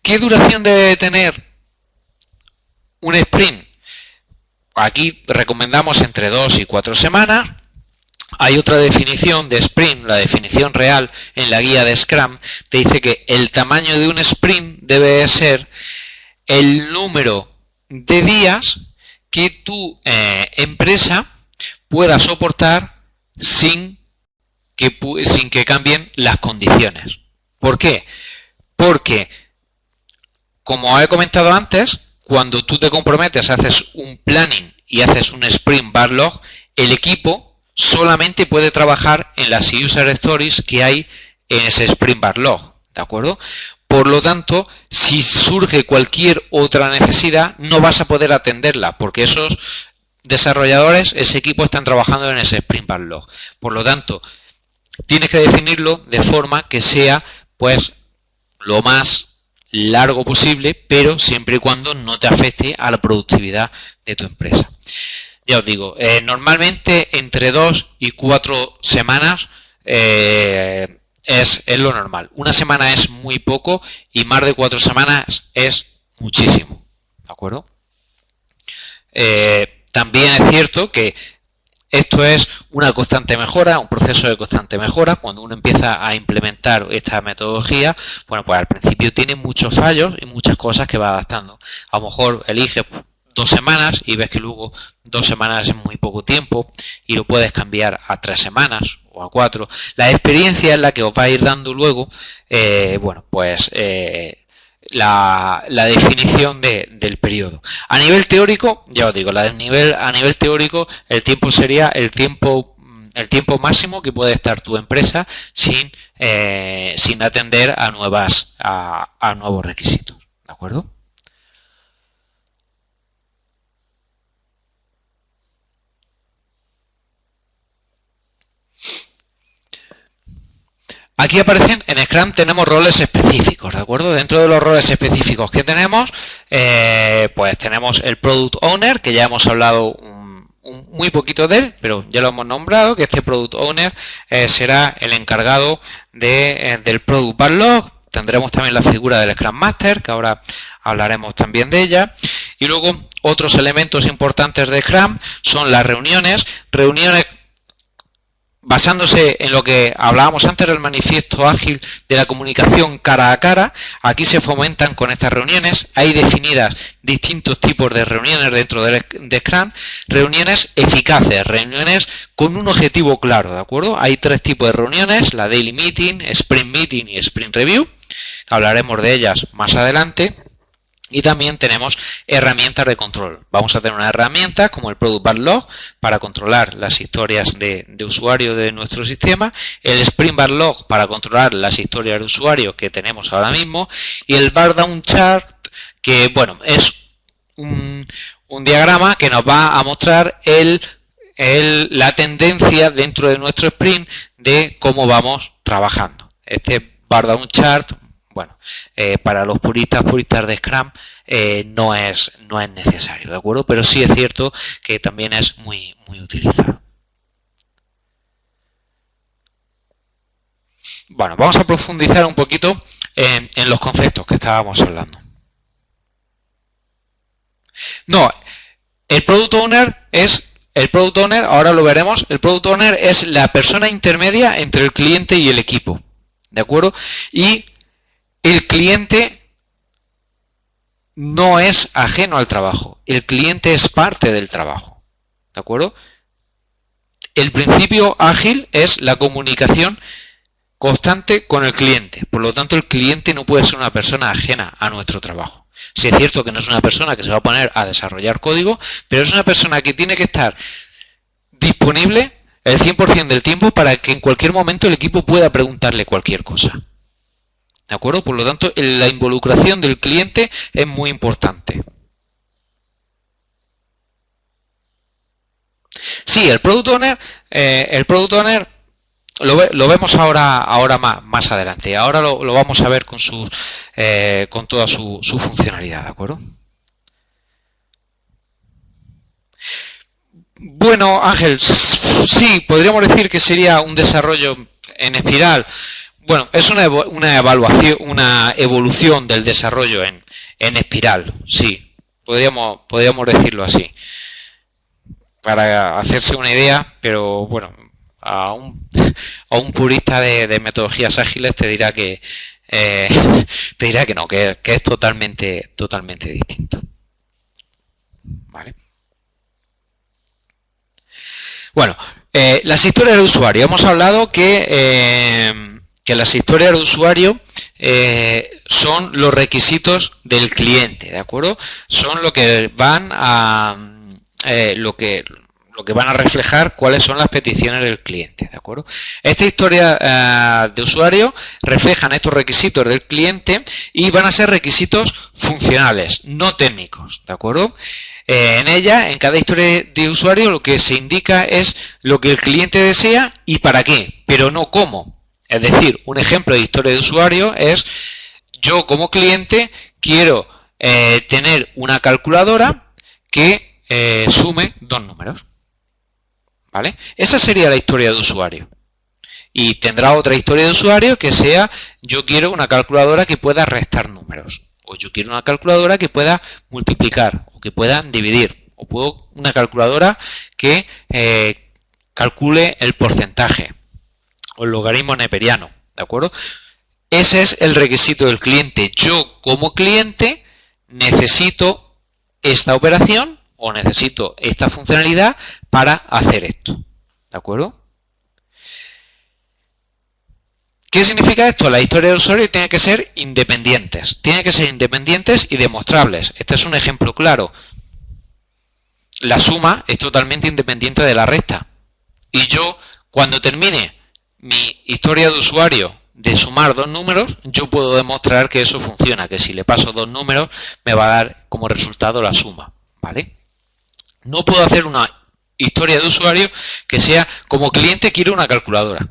¿Qué duración debe tener un sprint? Aquí recomendamos entre 2 y 4 semanas. Hay otra definición de sprint, la definición real en la guía de Scrum, te dice que el tamaño de un sprint debe ser el número de días que tu empresa pueda soportar sin que cambien las condiciones. ¿Por qué? Porque, como he comentado antes, cuando tú te comprometes, haces un planning y haces un sprint backlog, el equipo solamente puede trabajar en las user stories que hay en ese sprint backlog, ¿de acuerdo? Por lo tanto, si surge cualquier otra necesidad, no vas a poder atenderla, porque esos desarrolladores, ese equipo, están trabajando en ese sprint backlog. Por lo tanto, tienes que definirlo de forma que sea, pues, lo más largo posible, pero siempre y cuando no te afecte a la productividad de tu empresa. Ya os digo, normalmente entre 2 y 4 semanas es lo normal. Una semana es muy poco y más de 4 semanas es muchísimo, ¿de acuerdo? También es cierto que esto es una constante mejora, un proceso de constante mejora. Cuando uno empieza a implementar esta metodología, bueno, pues al principio tiene muchos fallos y muchas cosas que va adaptando. A lo mejor elige 2 semanas y ves que luego 2 semanas es muy poco tiempo y lo puedes cambiar a 3 semanas o a 4. La experiencia es la que os va a ir dando luego, bueno, pues la definición del periodo. A nivel teórico, ya os digo, a nivel teórico el tiempo sería el tiempo máximo que puede estar tu empresa sin atender a nuevos requisitos, ¿de acuerdo? Aquí aparecen, en Scrum tenemos roles específicos, ¿de acuerdo? Dentro de los roles específicos que tenemos, pues tenemos el Product Owner, que ya hemos hablado muy poquito de él, pero ya lo hemos nombrado, que este Product Owner será el encargado del Product Backlog. Tendremos también la figura del Scrum Master, que ahora hablaremos también de ella. Y luego otros elementos importantes de Scrum son las reuniones basándose en lo que hablábamos antes del manifiesto ágil de la comunicación cara a cara. Aquí se fomentan con estas reuniones. Hay definidas distintos tipos de reuniones dentro de Scrum. Reuniones eficaces, reuniones con un objetivo claro, ¿de acuerdo? Hay 3 tipos de reuniones: la Daily Meeting, Sprint Meeting y Sprint Review, que hablaremos de ellas más adelante. Y también tenemos herramientas de control. Vamos a tener una herramienta como el Product Backlog para controlar las historias de usuario de nuestro sistema, el Sprint Backlog para controlar las historias de usuario que tenemos ahora mismo y el Bardown Chart, que bueno, es un diagrama que nos va a mostrar la tendencia dentro de nuestro sprint de cómo vamos trabajando. Este Bardown Chart, bueno, para los puristas de Scrum no es necesario, ¿de acuerdo? Pero sí es cierto que también es muy utilizado. Bueno, vamos a profundizar un poquito en los conceptos que estábamos hablando. No, el Product Owner, ahora lo veremos, el Product Owner es la persona intermedia entre el cliente y el equipo, ¿de acuerdo? Y el cliente no es ajeno al trabajo, el cliente es parte del trabajo, ¿de acuerdo? El principio ágil es la comunicación constante con el cliente, por lo tanto el cliente no puede ser una persona ajena a nuestro trabajo. Sí es cierto que no es una persona que se va a poner a desarrollar código, pero es una persona que tiene que estar disponible el 100% del tiempo para que en cualquier momento el equipo pueda preguntarle cualquier cosa. ¿De acuerdo? Por lo tanto, la involucración del cliente es muy importante. Sí, el Product Owner lo vemos ahora más adelante. Ahora lo vamos a ver con toda su funcionalidad, ¿de acuerdo? Bueno, Ángel, sí, podríamos decir que sería un desarrollo en espiral. Bueno, es una evolución del desarrollo en espiral, sí, podríamos decirlo así. Para hacerse una idea, pero bueno, a un purista de metodologías ágiles te dirá que no, que es totalmente distinto. ¿Vale? Bueno, las historias de usuario. Hemos hablado que las historias de usuario son los requisitos del cliente, ¿de acuerdo? Son lo que van a lo que van a reflejar cuáles son las peticiones del cliente, ¿de acuerdo? Esta historia de usuario reflejan estos requisitos del cliente y van a ser requisitos funcionales, no técnicos, ¿de acuerdo? En ella, en cada historia de usuario, lo que se indica es lo que el cliente desea y para qué, pero no cómo. Es decir, un ejemplo de historia de usuario es: yo como cliente quiero tener una calculadora que sume 2 números. ¿Vale? Esa sería la historia de usuario. Y tendrá otra historia de usuario que sea: yo quiero una calculadora que pueda restar números. O yo quiero una calculadora que pueda multiplicar o que pueda dividir. O puedo una calculadora que calcule el porcentaje o el logaritmo neperiano, ¿de acuerdo? Ese es el requisito del cliente. Yo como cliente necesito esta operación o necesito esta funcionalidad para hacer esto, ¿de acuerdo? ¿Qué significa esto? La historia del usuario tiene que ser independientes. Tiene que ser independientes y demostrables. Este es un ejemplo claro. La suma es totalmente independiente de la resta. Y yo, cuando termine mi historia de usuario de sumar 2 números, yo puedo demostrar que eso funciona, que si le paso 2 números me va a dar como resultado la suma, ¿vale? No puedo hacer una historia de usuario que sea: como cliente quiero una calculadora.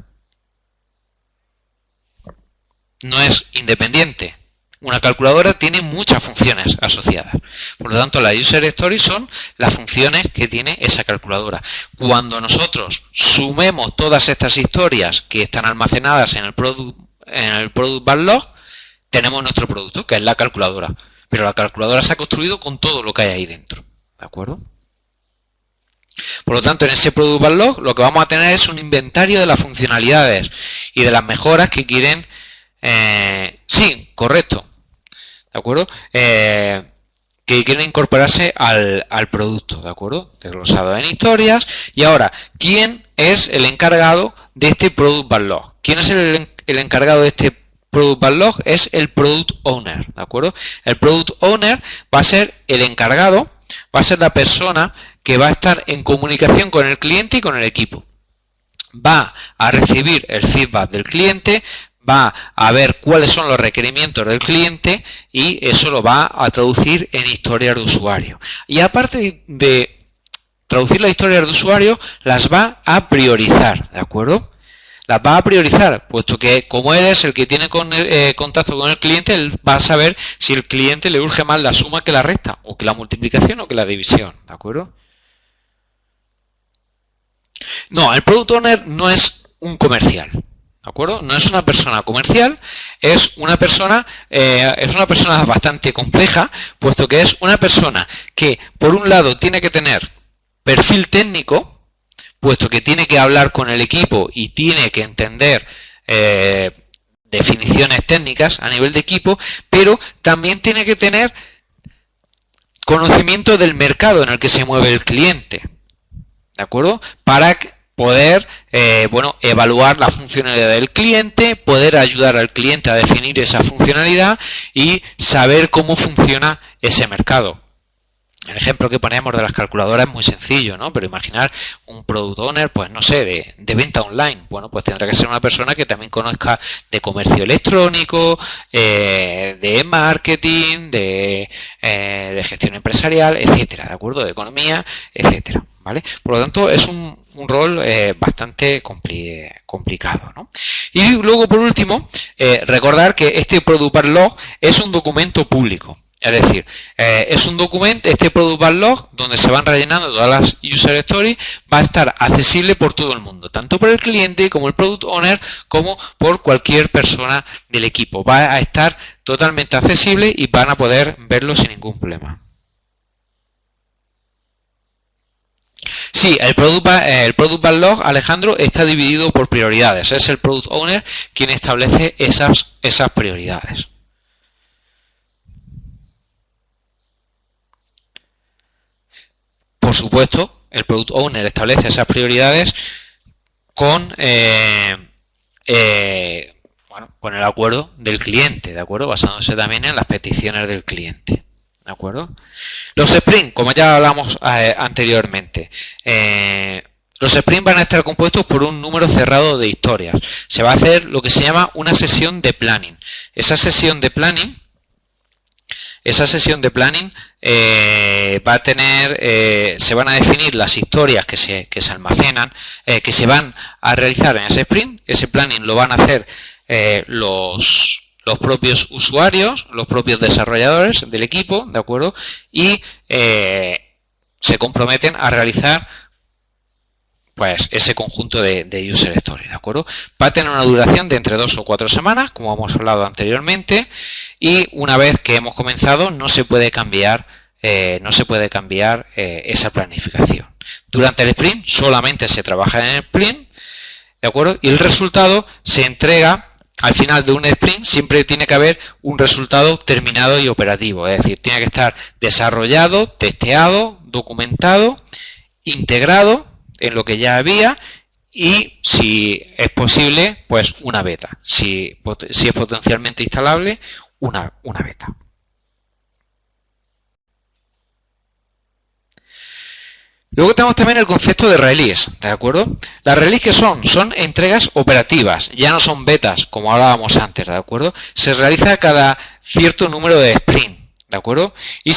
No es independiente. Una calculadora tiene muchas funciones asociadas. Por lo tanto, las user stories son las funciones que tiene esa calculadora. Cuando nosotros sumemos todas estas historias que están almacenadas en el Product Backlog, tenemos nuestro producto, que es la calculadora. Pero la calculadora se ha construido con todo lo que hay ahí dentro. ¿De acuerdo? Por lo tanto, en ese Product Backlog lo que vamos a tener es un inventario de las funcionalidades y de las mejoras que quieren. Sí, correcto. ¿De acuerdo? Que quieren incorporarse al producto, ¿de acuerdo? Desglosado en historias. Y ahora, ¿quién es el encargado de este Product Backlog? ¿Quién es el encargado de este Product Backlog es el Product Owner, ¿de acuerdo? El Product Owner va a ser el encargado, va a ser la persona que va a estar en comunicación con el cliente y con el equipo. Va a recibir el feedback del cliente, va a ver cuáles son los requerimientos del cliente y eso lo va a traducir en historias de usuario. Y aparte de traducir las historias de usuario, las va a priorizar, ¿de acuerdo? Las va a priorizar, puesto que como él es el que tiene contacto con el cliente, él va a saber si el cliente le urge más la suma que la resta, o que la multiplicación o que la división, ¿de acuerdo? No, el Product Owner no es un comercial, ¿de acuerdo? No es una persona comercial, es una persona bastante compleja, puesto que es una persona que, por un lado, tiene que tener perfil técnico, puesto que tiene que hablar con el equipo y tiene que entender definiciones técnicas a nivel de equipo, pero también tiene que tener conocimiento del mercado en el que se mueve el cliente, ¿de acuerdo? Para poder evaluar la funcionalidad del cliente, poder ayudar al cliente a definir esa funcionalidad y saber cómo funciona ese mercado. El ejemplo que ponemos de las calculadoras es muy sencillo, ¿no? Pero imaginar un product owner, pues no sé, de venta online. Bueno, pues tendrá que ser una persona que también conozca de comercio electrónico, de marketing, de gestión empresarial, etcétera, ¿de acuerdo? De economía, etcétera, ¿vale? Por lo tanto, es un rol bastante complicado, ¿no? Y luego, por último, recordar que este Product Backlog es un documento público. Es decir, es un documento, este Product Backlog, donde se van rellenando todas las User Stories, va a estar accesible por todo el mundo, tanto por el cliente como el Product Owner, como por cualquier persona del equipo. Va a estar totalmente accesible y van a poder verlo sin ningún problema. Sí, el Product Backlog, Alejandro, está dividido por prioridades. Es el Product Owner quien establece esas prioridades. Por supuesto, el Product Owner establece esas prioridades con el acuerdo del cliente, ¿de acuerdo? Basándose también en las peticiones del cliente, ¿de acuerdo? Los sprints, como ya hablamos anteriormente, los sprints van a estar compuestos por un número cerrado de historias. Se va a hacer lo que se llama una sesión de planning. Esa sesión de planning va a tener, se van a definir las historias que se almacenan, que se van a realizar en ese sprint. Ese planning lo van a hacer los propios usuarios, los propios desarrolladores del equipo, ¿de acuerdo? Y se comprometen a realizar pues ese conjunto de User Stories, ¿de acuerdo? Va a tener una duración de entre 2 o 4 semanas, como hemos hablado anteriormente, y una vez que hemos comenzado no se puede cambiar esa planificación. Durante el sprint solamente se trabaja en el sprint, ¿de acuerdo? Y el resultado se entrega al final de un sprint. Siempre tiene que haber un resultado terminado y operativo, es decir, tiene que estar desarrollado, testeado, documentado, integrado en lo que ya había y, si es posible, pues una beta. Si es potencialmente instalable, una beta. Luego tenemos también el concepto de release, ¿de acuerdo? Las release, ¿qué son? Son entregas operativas, ya no son betas, como hablábamos antes, ¿de acuerdo? Se realiza cada cierto número de sprint, ¿de acuerdo? Y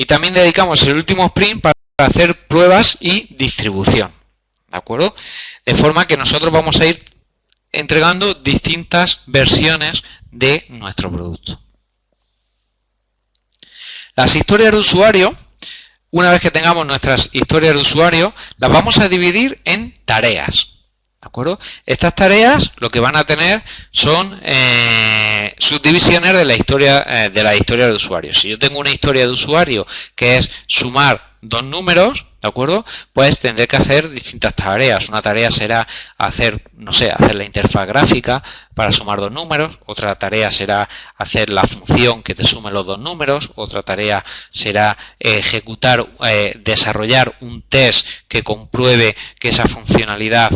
también dedicamos el último sprint para hacer pruebas y distribución, ¿de acuerdo? De forma que nosotros vamos a ir entregando distintas versiones de nuestro producto. Las historias de usuario, una vez que tengamos nuestras historias de usuario, las vamos a dividir en tareas, ¿de acuerdo? Estas tareas lo que van a tener son subdivisiones de la historia de usuario. Si yo tengo una historia de usuario que es sumar dos números, ¿de acuerdo? Pues tendré que hacer distintas tareas. Una tarea será hacer, no sé, hacer la interfaz gráfica para sumar dos números. Otra tarea será hacer la función que te sume los dos números. Otra tarea será ejecutar, desarrollar un test que compruebe que esa funcionalidad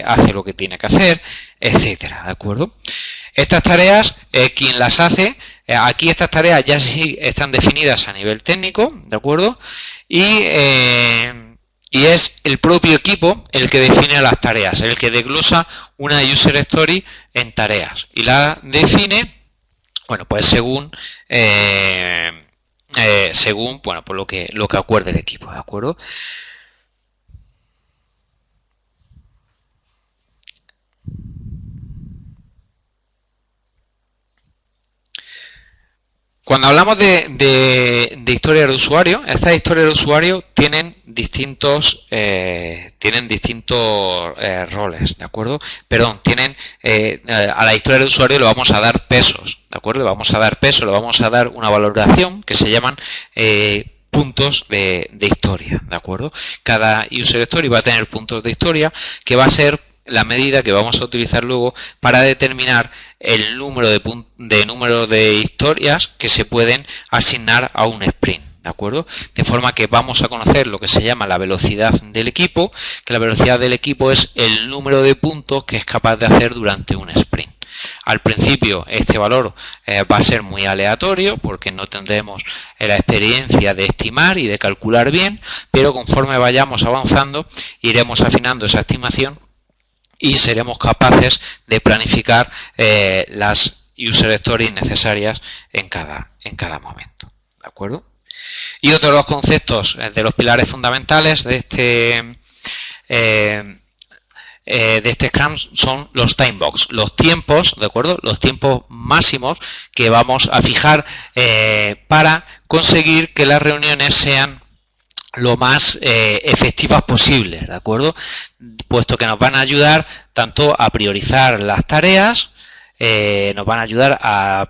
hace lo que tiene que hacer, etcétera, ¿de acuerdo? Estas tareas, quien las hace, aquí estas tareas ya sí están definidas a nivel técnico, ¿de acuerdo? Y es el propio equipo el que define las tareas, el que desglosa una user story en tareas y la define, bueno, pues según bueno, pues lo que acuerde el equipo, ¿de acuerdo? Cuando hablamos de historia del usuario, estas historias del usuario tienen distintos roles, ¿de acuerdo? Perdón, a la historia del usuario le vamos a dar pesos, ¿de acuerdo? Le vamos a dar peso, le vamos a dar una valoración que se llaman puntos de historia, ¿de acuerdo? Cada user story va a tener puntos de historia que va a ser la medida que vamos a utilizar luego para determinar el número de historias que se pueden asignar a un sprint, ¿de acuerdo? De forma que vamos a conocer lo que se llama la velocidad del equipo, que la velocidad del equipo es el número de puntos que es capaz de hacer durante un sprint. Al principio este valor va a ser muy aleatorio porque no tendremos la experiencia de estimar y de calcular bien, pero conforme vayamos avanzando iremos afinando esa estimación y seremos capaces de planificar las user stories necesarias en cada momento, ¿de acuerdo? Y otro de los conceptos de los pilares fundamentales de este Scrum son los timebox, los tiempos, ¿de acuerdo? Los tiempos máximos que vamos a fijar para conseguir que las reuniones sean lo más efectivas posibles, ¿de acuerdo? Puesto que nos van a ayudar tanto a priorizar las tareas, nos van a ayudar a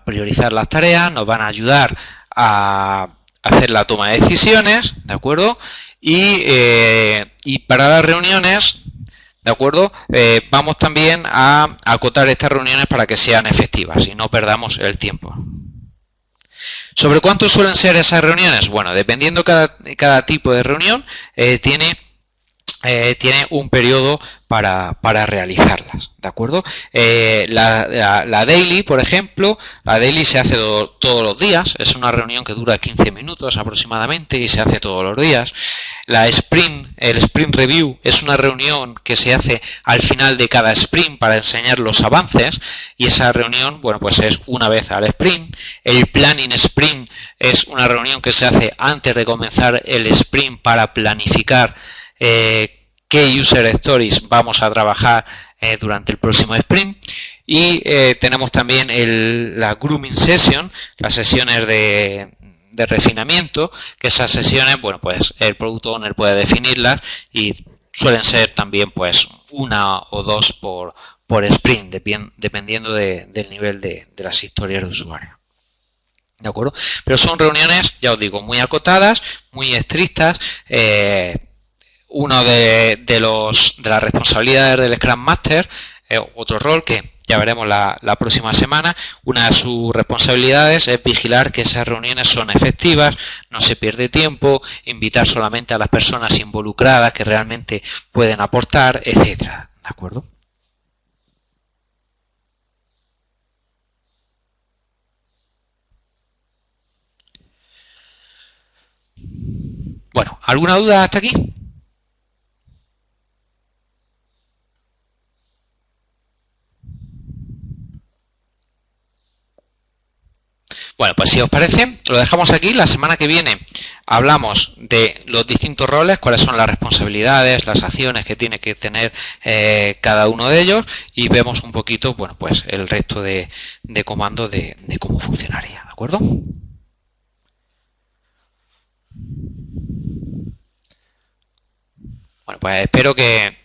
hacer la toma de decisiones, ¿de acuerdo? Y para las reuniones, ¿de acuerdo? Vamos también a acotar estas reuniones para que sean efectivas y no perdamos el tiempo. ¿Sobre cuánto suelen ser esas reuniones? Bueno, dependiendo cada tipo de reunión, tiene un periodo para realizarlas, ¿de acuerdo? La daily, por ejemplo, la daily se hace todos los días, es una reunión que dura 15 minutos aproximadamente y se hace todos los días. El sprint review es una reunión que se hace al final de cada sprint para enseñar los avances y esa reunión, bueno, pues es una vez al sprint. El planning sprint es una reunión que se hace antes de comenzar el sprint para planificar qué user stories vamos a trabajar durante el próximo sprint. Y tenemos también la grooming session, las sesiones de refinamiento, que esas sesiones, bueno, pues el product owner puede definirlas y suelen ser también pues una o dos por sprint, dependiendo del nivel de las historias de usuario. ¿De acuerdo? Pero son reuniones, ya os digo, muy acotadas, muy estrictas. Uno de las responsabilidades del Scrum Master, otro rol que ya veremos la próxima semana, una de sus responsabilidades es vigilar que esas reuniones son efectivas, no se pierde tiempo, invitar solamente a las personas involucradas que realmente pueden aportar, etcétera. ¿De acuerdo? Bueno, ¿alguna duda hasta aquí? Bueno, pues si os parece, lo dejamos aquí. La semana que viene hablamos de los distintos roles, cuáles son las responsabilidades, las acciones que tiene que tener cada uno de ellos y vemos un poquito, bueno, pues el resto de comandos de cómo funcionaría, ¿de acuerdo? Bueno, pues espero que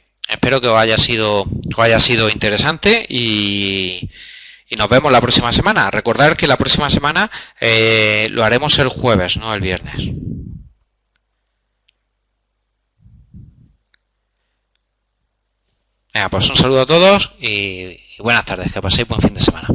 os haya sido interesante y nos vemos la próxima semana. Recordad que la próxima semana lo haremos el jueves, no el viernes. Venga, pues un saludo a todos y buenas tardes, que paséis buen fin de semana.